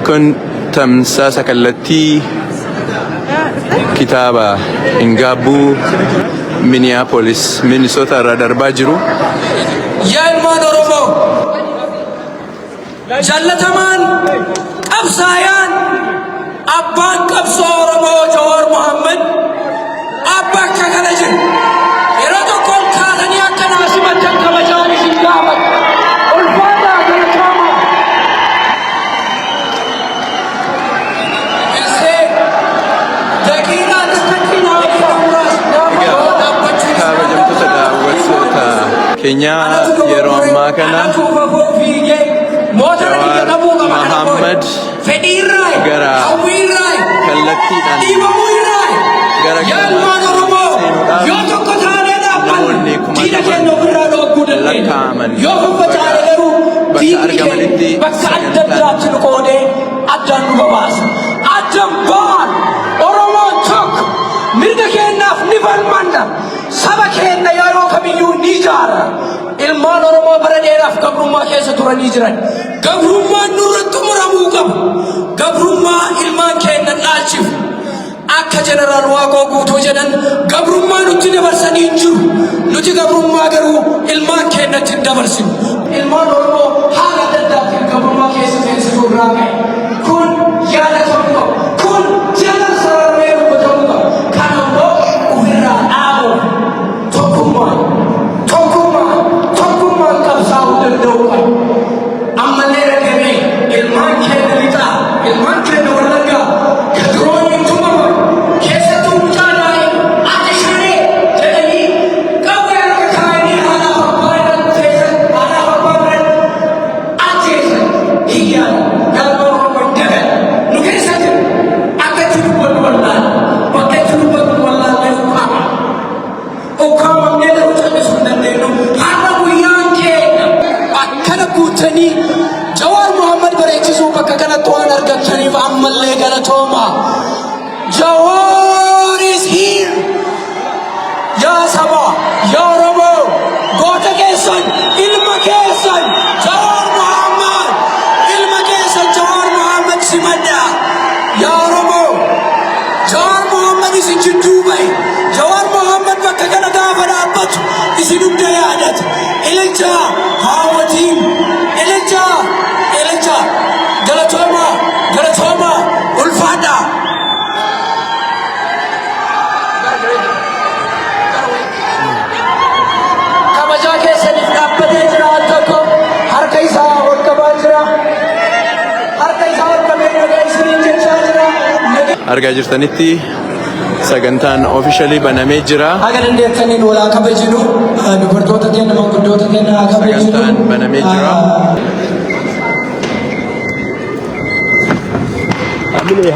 Kun tamsaasa kallattii kitaaba Ingaabbuu Minneapolis Minnesota irraa darbaa jiru. Yaa ilmaan Oromoo jallatamaan qabsaayaan abbaan qabsoo Oromoo Jawaar Mohaammed abbaa akka kana jiru yeroo tokkoon kaasanii akka naasimattan kabajaan isin gaafatu ulfaataa galatamaa isee daqiiqaa takkatti kabajamtoota daawwattoota keenyaa yeroo ammaa kana Jawaar Mohaammed gara kallattiidhaan gara namoonni kumataman lakkaa'aman bakka argamanitti addaan nu babaasa. Addaan ba'an Oromoon tokko mirga keenyaaf ni falmanna. Saba keenya yeroo kamiyyuu ni ijaarra. Ilmaan Oromoo bara dheeraaf gabrummaa keessa turanii jiran. Gabrummaan nurratti muramuu qaba. Gabrummaa ilmaan keenya dhaalchifu. Akka jeneraal Waaqoo guutuu jedhan gabrummaa nutti dabarsanii hin jiru. Nuti gabrummaa garuu ilmaan keenyatti dabarsinu. Ilmaan Oromoo haala adda addaatiin gabrummaa keessa seensituu irraa ka'e. Kun yaada tokko kun jala sararamee dubbatamuu qaba. Kan ammoo ofirraa dhaabuuf tokkummaan qabsaa'uu danda'uu qaba. Ammallee rakkabee ilmaan keenya lixaa ilmaan keenya wallaggaa ka dirooniin tumaman keessattuu mucaa daa'ima ati shanee jedhanii qawwee harka kaa'anii haadhaaf abbaa biratti ajjeesan hiyyaan galma Oromoo hin dagan nu keessa jiru akka itti dubbannu wallaan bakka itti dubbannu wallaan leefu qaba. Ukkaamamnee garuu callisuu hin dandeenyu. Har'a guyyaan keenya akkana guutanii Jawaar Mohaammed bareechisuu bakka kanatti waan argataniif ammallee galatooma. Jawaar is here. Yaa saba, yaa Oromoo, goota keessan, ilma keessan, Jawaar Mohaammed, ilma keessan Jawaar Mohaammed simadda. Yaa Oromoo, Jawaar Mohaammed isin jidduu bahe. Jawaar Mohaammed bakka kana gaafa dhaabbatu isin hunda yaadata. Ililcha haawwatiin, ililcha galatooma ulfaadha. Kabajaa keessaniif dhaabbatee jira al tokko harka isaa ol qabaa jira. Harka isaa ol qabee nagaa isiniin jechaa jira. Argaa jirtanitti sagantaan officially banamee jira. Haga dandeettaniin walaa kabajinu dubartoota keenya manguddoota keenya haa kabajinu. Sagantaan banamee jira. Hamile